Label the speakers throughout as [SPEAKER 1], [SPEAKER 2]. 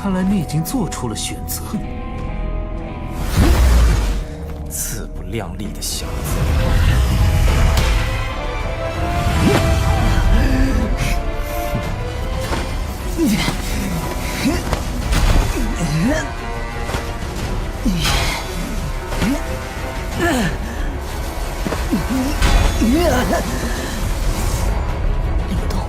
[SPEAKER 1] 看来你已经做出了选择。
[SPEAKER 2] 自不量力的小子！
[SPEAKER 3] 林东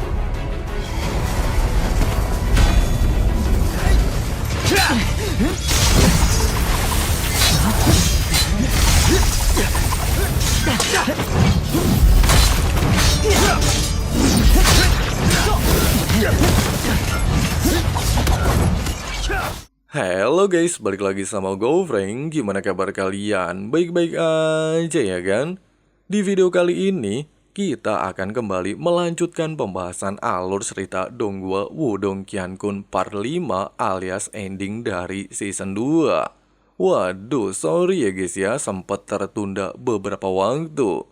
[SPEAKER 3] ，Halo
[SPEAKER 4] guys, balik lagi sama Gofreng. Gimana kabar kalian? Baik-baik aja ya kan? Di video kali ini, kita akan kembali melanjutkan pembahasan alur cerita Donghua Wudong Qiankun part 5 alias ending dari season 2. Waduh, sorry ya guys ya, sempat tertunda beberapa waktu.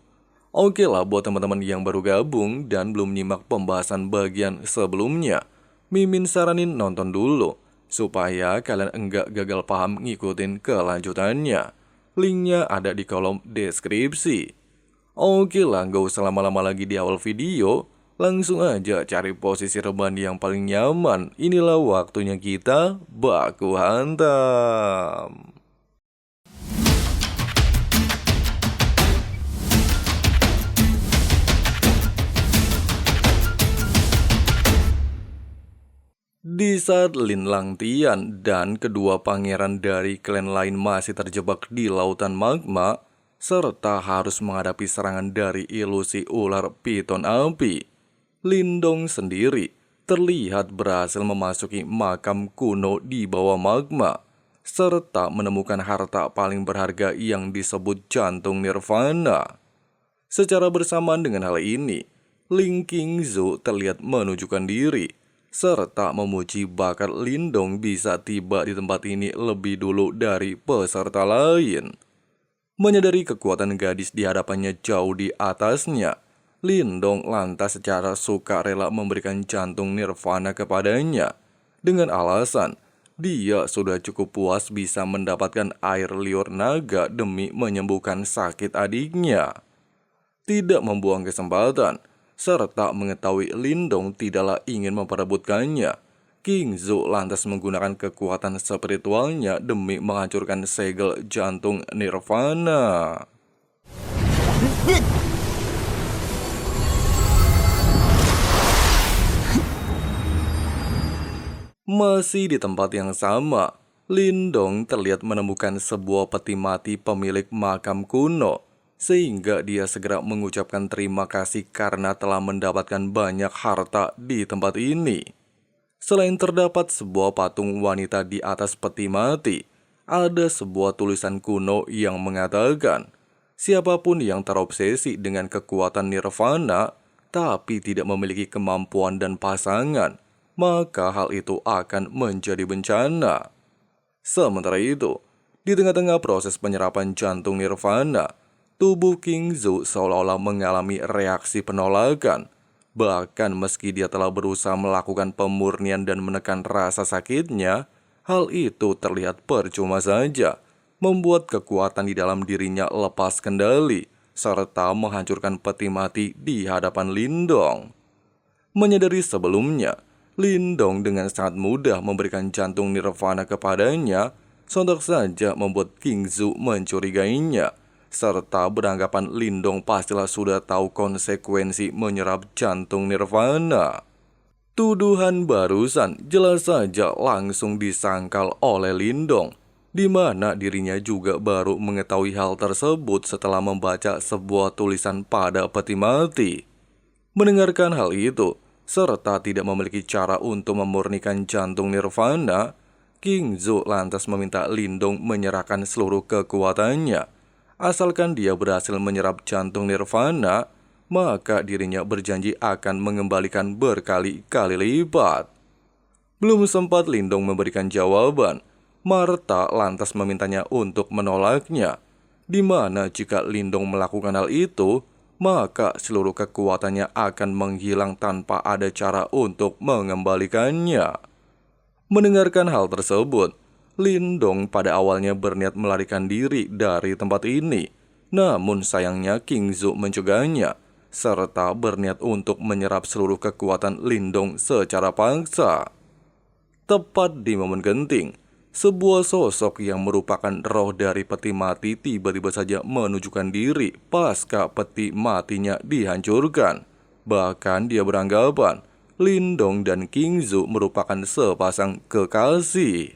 [SPEAKER 4] Oke lah, buat teman-teman yang baru gabung dan belum nyimak pembahasan bagian sebelumnya, Mimin saranin nonton dulu supaya kalian enggak gagal paham ngikutin kelanjutannya. Linknya ada di kolom deskripsi. Oke lah, gak usah lama-lama lagi di awal video. Langsung aja cari posisi rebahan yang paling nyaman. Inilah waktunya kita baku hantam. Di saat Lin Langtian dan kedua pangeran dari klan lain masih terjebak di lautan magma, serta harus menghadapi serangan dari ilusi ular piton api, Lindong sendiri terlihat berhasil memasuki makam kuno di bawah magma, serta menemukan harta paling berharga yang disebut jantung nirvana. Secara bersamaan dengan hal ini, Ling Qingzu terlihat menunjukkan diri, serta memuji bakat Lindong bisa tiba di tempat ini lebih dulu dari peserta lain. Menyadari kekuatan gadis di hadapannya jauh di atasnya, Lindong lantas secara sukarela memberikan jantung nirvana kepadanya, dengan alasan dia sudah cukup puas bisa mendapatkan air liur naga demi menyembuhkan sakit adiknya. Tidak membuang kesempatan, serta mengetahui Lindong tidaklah ingin memperebutkannya, Qingzu lantas menggunakan kekuatan spiritualnya demi menghancurkan segel jantung nirvana. Masih di tempat yang sama, Lindong terlihat menemukan sebuah peti mati pemilik makam kuno, sehingga dia segera mengucapkan terima kasih karena telah mendapatkan banyak harta di tempat ini. Selain terdapat sebuah patung wanita di atas peti mati, ada sebuah tulisan kuno yang mengatakan, siapapun yang terobsesi dengan kekuatan nirvana, tapi tidak memiliki kemampuan dan pasangan, maka hal itu akan menjadi bencana. Sementara itu, di tengah-tengah proses penyerapan jantung nirvana, tubuh Qingzu seolah-olah mengalami reaksi penolakan. Bahkan meski dia telah berusaha melakukan pemurnian dan menekan rasa sakitnya, hal itu terlihat percuma saja, membuat kekuatan di dalam dirinya lepas kendali, serta menghancurkan peti mati di hadapan Lindong. Menyadari sebelumnya, Lindong dengan sangat mudah memberikan jantung nirvana kepadanya, sontak saja membuat Qingzu mencurigainya, serta beranggapan Lindong pastilah sudah tahu konsekuensi menyerap jantung nirvana. Tuduhan barusan jelas saja langsung disangkal oleh Lindong, di mana dirinya juga baru mengetahui hal tersebut setelah membaca sebuah tulisan pada peti mati. Mendengarkan hal itu, serta tidak memiliki cara untuk memurnikan jantung nirvana, Qingzu lantas meminta Lindong menyerahkan seluruh kekuatannya. Asalkan dia berhasil menyerap jantung nirvana, maka dirinya berjanji akan mengembalikan berkali-kali lipat. Belum sempat Lindong memberikan jawaban, Martha lantas memintanya untuk menolaknya, di mana jika Lindong melakukan hal itu, maka seluruh kekuatannya akan menghilang tanpa ada cara untuk mengembalikannya. Mendengarkan hal tersebut, Lindong pada awalnya berniat melarikan diri dari tempat ini. Namun sayangnya Qingzu mencegahnya, serta berniat untuk menyerap seluruh kekuatan Lindong secara paksa. Tepat di momen genting, sebuah sosok yang merupakan roh dari peti mati tiba-tiba saja menunjukkan diri pasca peti matinya dihancurkan. Bahkan dia beranggapan Lindong dan Qingzu merupakan sepasang kekasih.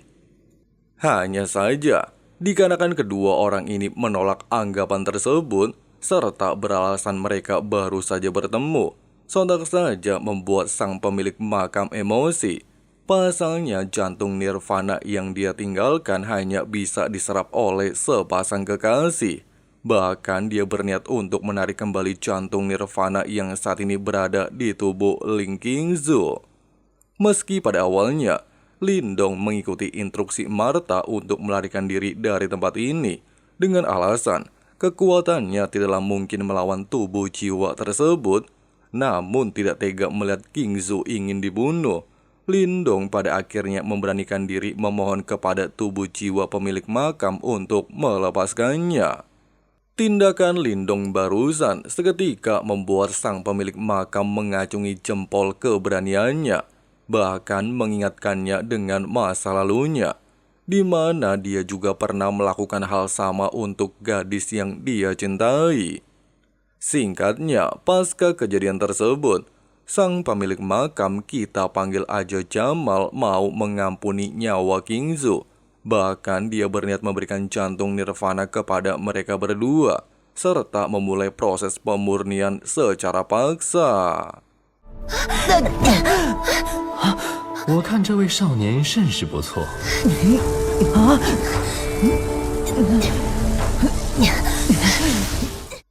[SPEAKER 4] Hanya saja, dikarenakan kedua orang ini menolak anggapan tersebut, serta beralasan mereka baru saja bertemu, sontak saja membuat sang pemilik makam emosi. Pasalnya jantung nirvana yang dia tinggalkan hanya bisa diserap oleh sepasang kekasih. Bahkan dia berniat untuk menarik kembali jantung nirvana yang saat ini berada di tubuh Ling Qingzu. Meski pada awalnya, Lindong mengikuti instruksi Martha untuk melarikan diri dari tempat ini dengan alasan kekuatannya tidaklah mungkin melawan tubuh jiwa tersebut, namun tidak tega melihat Qingzu ingin dibunuh. Lindong pada akhirnya memberanikan diri memohon kepada tubuh jiwa pemilik makam untuk melepaskannya. Tindakan Lindong barusan seketika membuat sang pemilik makam mengacungi jempol keberaniannya, bahkan mengingatkannya dengan masa lalunya, di mana dia juga pernah melakukan hal sama untuk gadis yang dia cintai. Singkatnya, pasca kejadian tersebut, sang pemilik makam, kita panggil aja Jamal, mau mengampuni nyawa Qingzu. Bahkan dia berniat memberikan jantung nirvana kepada mereka berdua, serta memulai proses pemurnian secara paksa.
[SPEAKER 3] 我看这位少年甚是不错。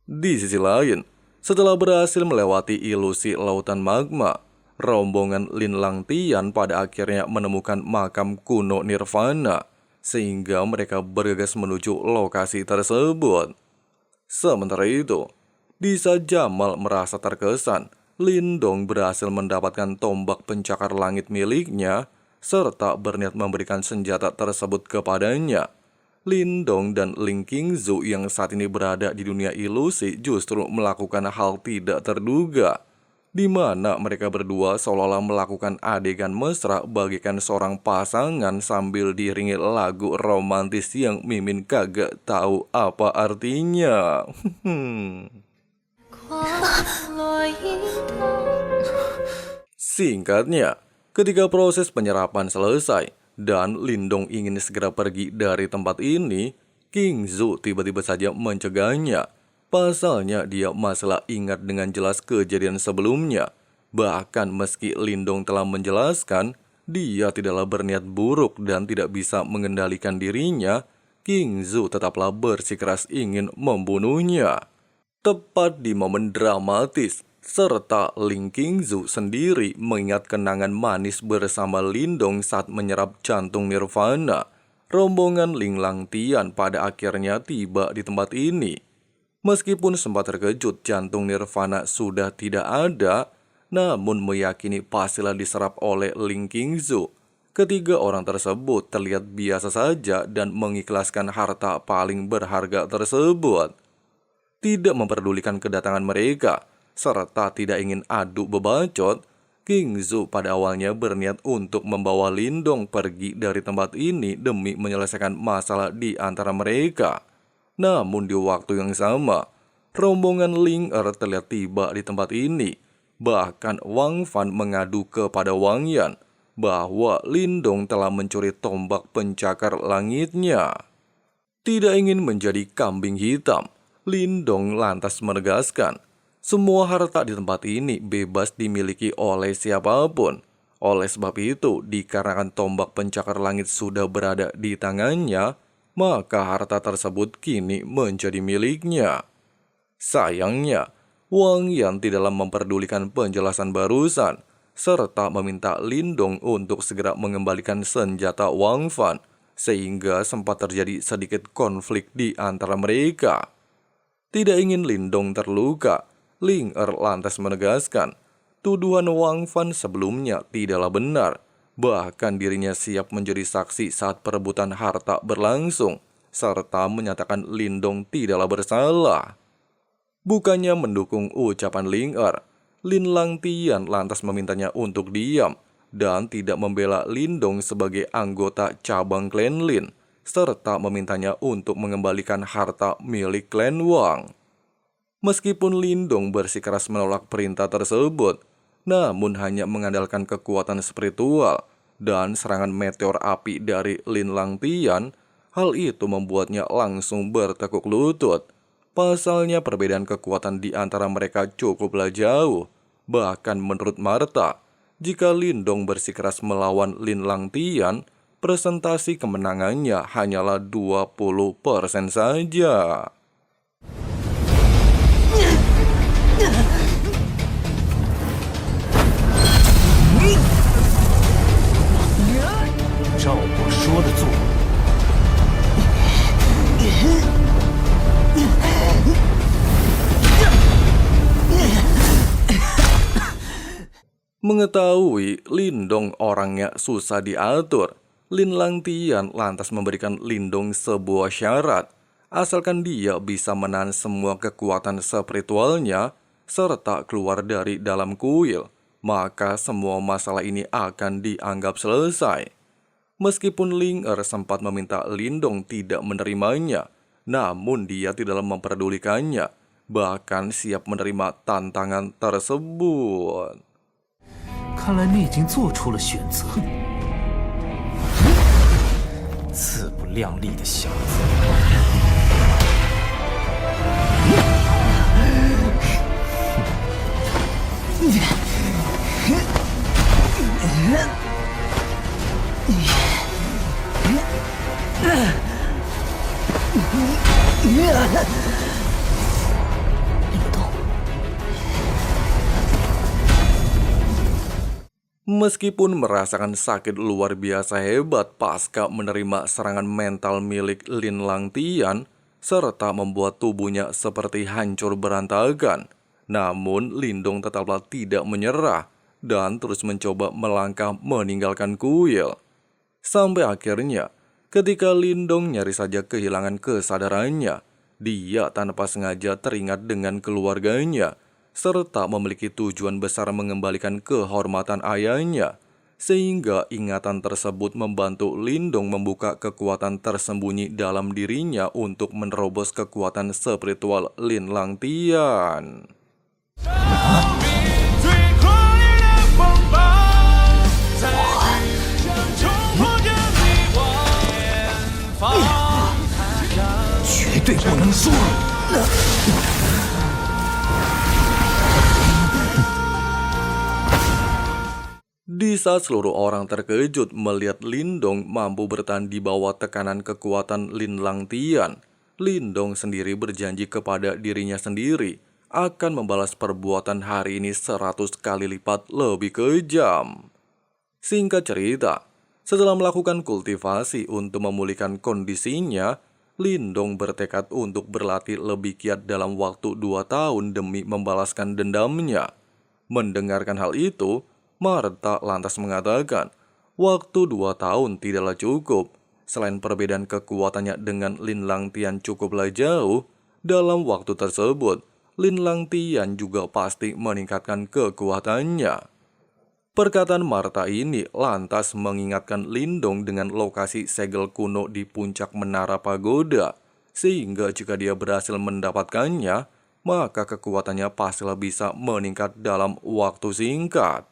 [SPEAKER 4] Di sisi lain, setelah berhasil melewati ilusi lautan magma, rombongan Lin Langtian pada akhirnya menemukan makam kuno Nirvana, sehingga mereka bergegas menuju lokasi tersebut. Sementara itu, di saat Jamal merasa terkesan, Lindong berhasil mendapatkan tombak pencakar langit miliknya, serta berniat memberikan senjata tersebut kepadanya. Lindong dan Ling Qingzu yang saat ini berada di dunia ilusi justru melakukan hal tidak terduga, di mana mereka berdua seolah-olah melakukan adegan mesra bagaikan seorang pasangan sambil diiringi lagu romantis yang Mimin kagak tahu apa artinya. Singkatnya, ketika proses penyerapan selesai dan Lindong ingin segera pergi dari tempat ini, Qingzu tiba-tiba saja mencegahnya. Pasalnya dia masalah ingat dengan jelas kejadian sebelumnya. Bahkan meski Lindong telah menjelaskan dia tidaklah berniat buruk dan tidak bisa mengendalikan dirinya, Qingzu tetaplah bersikeras ingin membunuhnya. Tepat di momen dramatis, serta Ling Qingzu sendiri mengingat kenangan manis bersama Lindong saat menyerap jantung nirvana, rombongan Ling Langtian pada akhirnya tiba di tempat ini. Meskipun sempat terkejut jantung nirvana sudah tidak ada, namun meyakini pastilah diserap oleh Ling Qingzu. Ketiga orang tersebut terlihat biasa saja dan mengikhlaskan harta paling berharga tersebut. Tidak memperdulikan kedatangan mereka, serta tidak ingin adu bebacot, Qingzu pada awalnya berniat untuk membawa Lindong pergi dari tempat ini demi menyelesaikan masalah di antara mereka. Namun di waktu yang sama, rombongan Ling terlihat tiba di tempat ini. Bahkan Wang Fan mengadu kepada Wang Yan bahwa Lindong telah mencuri tombak pencakar langitnya. Tidak ingin menjadi kambing hitam, Lindong lantas menegaskan, semua harta di tempat ini bebas dimiliki oleh siapapun. Oleh sebab itu, dikarenakan tombak pencakar langit sudah berada di tangannya, maka harta tersebut kini menjadi miliknya. Sayangnya, Wang Yan tidaklah memperdulikan penjelasan barusan, serta meminta Lindong untuk segera mengembalikan senjata Wang Fan, sehingga sempat terjadi sedikit konflik di antara mereka. Tidak ingin Lindong terluka, Ling lantas menegaskan, tuduhan Wang Fan sebelumnya tidaklah benar, Bahkan dirinya siap menjadi saksi saat perebutan harta berlangsung, serta menyatakan Lindong tidaklah bersalah. Bukannya mendukung ucapan Ling Er, Lin Langtian lantas memintanya untuk diam dan tidak membela Lindong sebagai anggota cabang klan Lin, serta memintanya untuk mengembalikan harta milik klan Wang. Meskipun Lindong bersikeras menolak perintah tersebut, namun hanya mengandalkan kekuatan spiritual dan serangan meteor api dari Lin Langtian, hal itu membuatnya langsung bertekuk lutut. Pasalnya perbedaan kekuatan di antara mereka cukuplah jauh. Bahkan menurut Martha, jika Lindong bersikeras melawan Lin Langtian, presentasi kemenangannya hanyalah 20% saja.
[SPEAKER 1] 照我说的做。
[SPEAKER 4] Mengetahui Lindong orangnya susah diatur, Lin Langtian lantas memberikan Lindong sebuah syarat. Asalkan dia bisa menahan semua kekuatan spiritualnya serta keluar dari dalam kuil, maka semua masalah ini akan dianggap selesai. Meskipun Ling Er sempat meminta Lindong tidak menerimanya, namun dia tidak memperdulikannya, bahkan siap menerima tantangan tersebut.
[SPEAKER 1] 看来你已经做出了选择。
[SPEAKER 2] 自不量力的小子！
[SPEAKER 4] Meskipun merasakan sakit luar biasa hebat pasca menerima serangan mental milik Lin Langtian, serta membuat tubuhnya seperti hancur berantakan, namun Lindong tetaplah tidak menyerah dan terus mencoba melangkah meninggalkan kuil. Sampai akhirnya, ketika Lindong nyaris saja kehilangan kesadarannya, dia tanpa sengaja teringat dengan keluarganya, serta memiliki tujuan besar mengembalikan kehormatan ayahnya, sehingga ingatan tersebut membantu Lindong membuka kekuatan tersembunyi dalam dirinya untuk menerobos kekuatan spiritual Lin Langtian. Di saat seluruh orang terkejut melihat Lindong mampu bertahan di bawah tekanan kekuatan Lin Langtian, Lindong sendiri berjanji kepada dirinya sendiri akan membalas perbuatan hari ini 100 kali lipat lebih kejam. Singkat cerita, setelah melakukan kultivasi untuk memulihkan kondisinya, Lindong bertekad untuk berlatih lebih giat dalam waktu 2 tahun demi membalaskan dendamnya. Mendengarkan hal itu, Martha lantas mengatakan, waktu 2 tahun tidaklah cukup. Selain perbedaan kekuatannya dengan Lin Langtian cukuplah jauh, dalam waktu tersebut, Lin Langtian juga pasti meningkatkan kekuatannya. Perkataan Martha ini lantas mengingatkan Lindong dengan lokasi segel kuno di puncak menara pagoda, sehingga jika dia berhasil mendapatkannya, maka kekuatannya pastilah bisa meningkat dalam waktu singkat.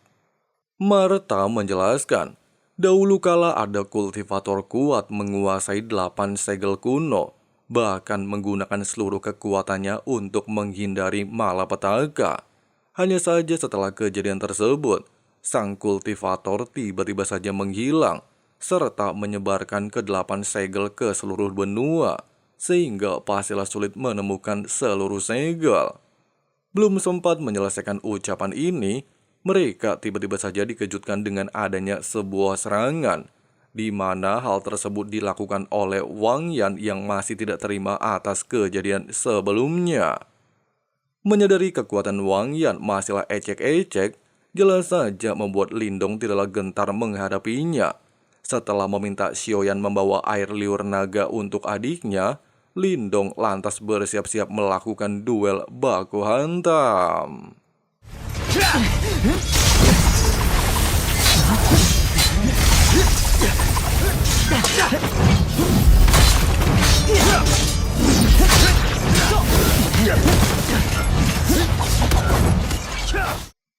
[SPEAKER 4] Martha menjelaskan, dahulu kala ada kultivator kuat menguasai 8 segel kuno, bahkan menggunakan seluruh kekuatannya untuk menghindari malapetaka. Hanya saja setelah kejadian tersebut, sang kultivator tiba-tiba saja menghilang, serta menyebarkan ke-8 segel ke seluruh benua, sehingga pastilah sulit menemukan seluruh segel. Belum sempat menyelesaikan ucapan ini, mereka tiba-tiba saja dikejutkan dengan adanya sebuah serangan, di mana hal tersebut dilakukan oleh Wang Yan yang masih tidak terima atas kejadian sebelumnya. Menyadari kekuatan Wang Yan masihlah ecek-ecek, jelas saja membuat Lindong tidaklah gentar menghadapinya. Setelah meminta Xiaoyan membawa air liur naga untuk adiknya, Lindong lantas bersiap-siap melakukan duel baku hantam.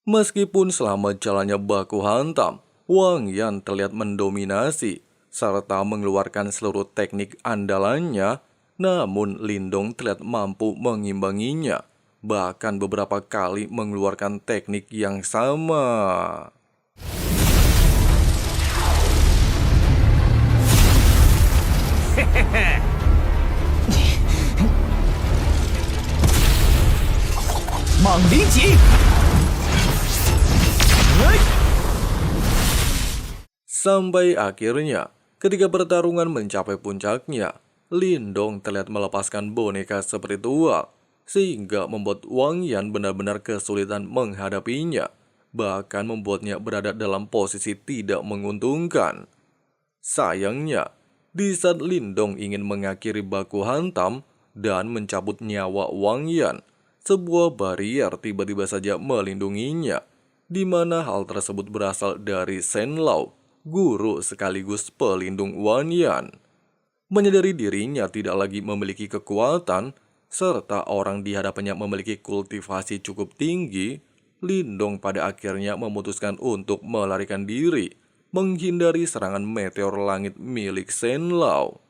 [SPEAKER 4] Meskipun selama jalannya baku hantam, Wang Yan terlihat mendominasi serta mengeluarkan seluruh teknik andalannya, namun Lindong terlihat mampu mengimbanginya, bahkan beberapa kali mengeluarkan teknik yang sama.
[SPEAKER 1] Mang Lin Ji.
[SPEAKER 4] Sampai akhirnya, ketika pertarungan mencapai puncaknya, Lindong terlihat melepaskan boneka spiritual, sehingga membuat Wang Yan benar-benar kesulitan menghadapinya, bahkan membuatnya berada dalam posisi tidak menguntungkan. Sayangnya, di saat Lindong ingin mengakhiri baku hantam dan mencabut nyawa Wang Yan, sebuah barrier tiba-tiba saja melindunginya, di mana hal tersebut berasal dari Shen Lao, guru sekaligus pelindung Wang Yan. Menyadari dirinya tidak lagi memiliki kekuatan, serta orang di hadapannya memiliki kultivasi cukup tinggi, Lindong pada akhirnya memutuskan untuk melarikan diri, menghindari serangan meteor langit milik Shen Lao.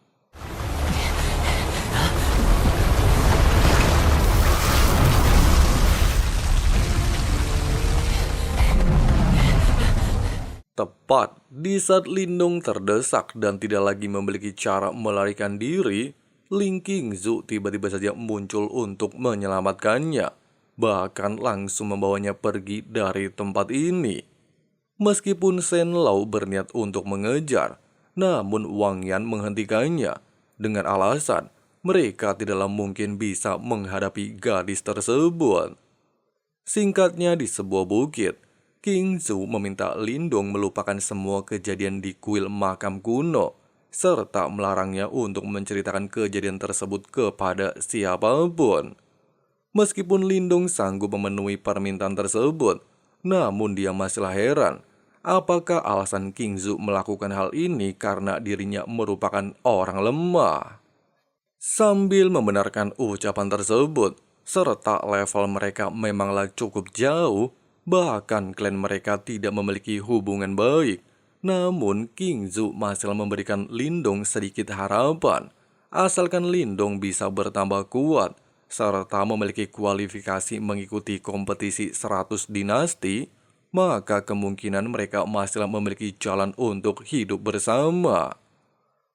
[SPEAKER 4] Tepat di saat Lindong terdesak dan tidak lagi memiliki cara melarikan diri, Ling Qingzu tiba-tiba saja muncul untuk menyelamatkannya, bahkan langsung membawanya pergi dari tempat ini. Meskipun Shen Lao berniat untuk mengejar, namun Wang Yan menghentikannya dengan alasan mereka tidaklah mungkin bisa menghadapi gadis tersebut. Singkatnya, di sebuah bukit, Qingzu meminta Lindong melupakan semua kejadian di kuil makam kuno, serta melarangnya untuk menceritakan kejadian tersebut kepada siapapun. Meskipun Lindong sanggup memenuhi permintaan tersebut, namun dia masihlah heran, apakah alasan Qingzu melakukan hal ini karena dirinya merupakan orang lemah. Sambil membenarkan ucapan tersebut, serta level mereka memanglah cukup jauh, bahkan klan mereka tidak memiliki hubungan baik, namun Qingzu masih memberikan Lindong sedikit harapan. Asalkan Lindong bisa bertambah kuat, serta memiliki kualifikasi mengikuti kompetisi 100 dinasti, maka kemungkinan mereka masih memiliki jalan untuk hidup bersama.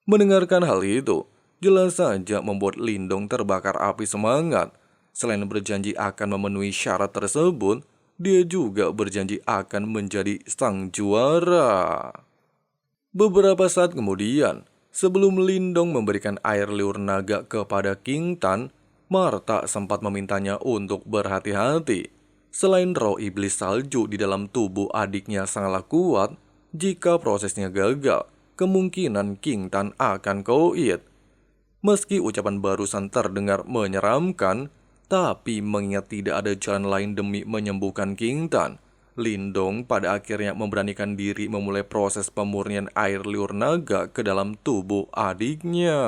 [SPEAKER 4] Mendengarkan hal itu, jelas saja membuat Lindong terbakar api semangat. Selain berjanji akan memenuhi syarat tersebut, dia juga berjanji akan menjadi sang juara. Beberapa saat kemudian, sebelum Lindong memberikan air liur naga kepada King Tan, Martha sempat memintanya untuk berhati-hati. Selain roh iblis salju di dalam tubuh adiknya sangatlah kuat, jika prosesnya gagal, kemungkinan King Tan akan koit. Meski ucapan barusan terdengar menyeramkan, tapi mengingat tidak ada jalan lain demi menyembuhkan King Tan, Lindong pada akhirnya memberanikan diri memulai proses pemurnian air liur naga ke dalam tubuh adiknya.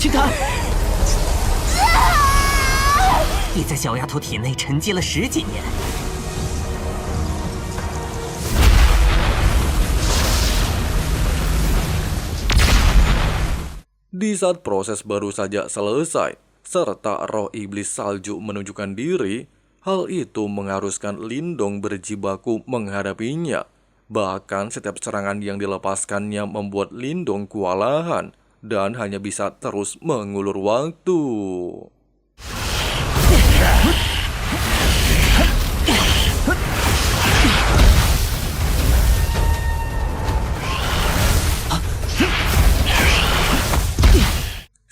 [SPEAKER 1] King Tan， 你在小丫头体内沉积了10几年。
[SPEAKER 4] Di saat proses baru saja selesai, serta roh iblis salju menunjukkan diri, hal itu mengharuskan Lindong berjibaku menghadapinya. Bahkan setiap serangan yang dilepaskannya membuat Lindong kewalahan dan hanya bisa terus mengulur waktu.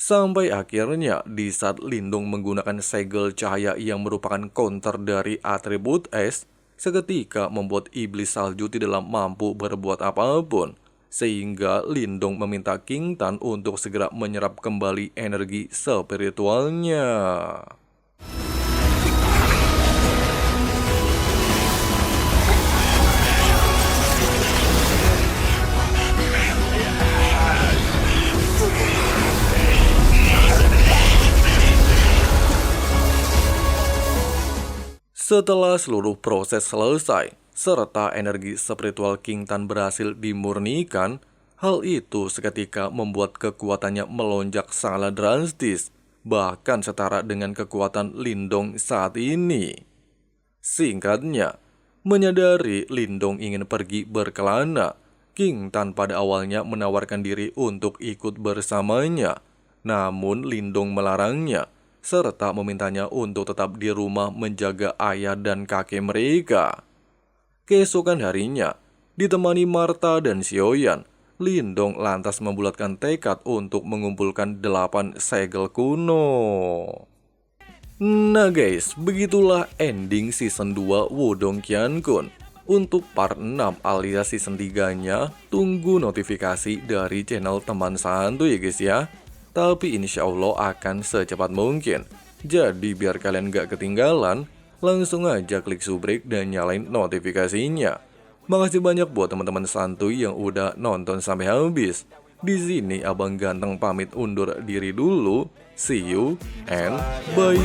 [SPEAKER 4] Sampai akhirnya di saat Lindung menggunakan segel cahaya yang merupakan counter dari atribut es, seketika membuat iblis salju tidak mampu berbuat apapun. Sehingga Lindung meminta King Tan untuk segera menyerap kembali energi spiritualnya. Setelah seluruh proses selesai, serta energi spiritual King Tan berhasil dimurnikan, hal itu seketika membuat kekuatannya melonjak sangat drastis, bahkan setara dengan kekuatan Lindong saat ini. Singkatnya, menyadari Lindong ingin pergi berkelana, King Tan pada awalnya menawarkan diri untuk ikut bersamanya, namun Lindong melarangnya, serta memintanya untuk tetap di rumah menjaga ayah dan kakek mereka. Keesokan harinya, ditemani Martha dan Xiaoyan, Lindong lantas membulatkan tekad untuk mengumpulkan 8 segel kuno. Nah guys, begitulah ending season 2 Wudong Qiankun. Untuk part 6 alias season 3-nya, tunggu notifikasi dari channel teman santuy ya guys ya. Tapi insya Allah akan secepat mungkin. Jadi biar kalian gak ketinggalan, langsung aja klik subrek dan nyalain notifikasinya. Makasih banyak buat teman-teman santuy yang udah nonton sampai habis. Di sini Abang Ganteng pamit undur diri dulu. See you and bye.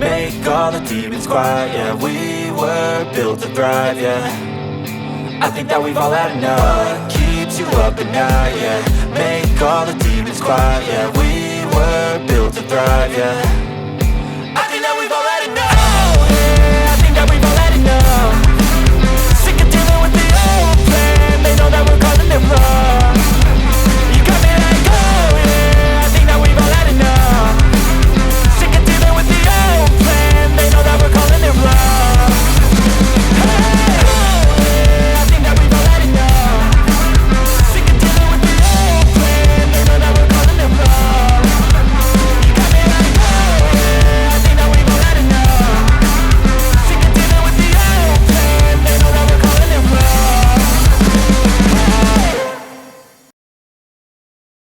[SPEAKER 5] Make all the demons quiet, yeah. We were built to thrive, yeah. I think that we've all had enough. What keeps you up at night, yeah. Make all the demons quiet, yeah. We were built to thrive, yeah. I think that we've all had enough. Yeah, I think that we've all had enough. Sick of dealing with the old plan. They know that we're calling it wrong.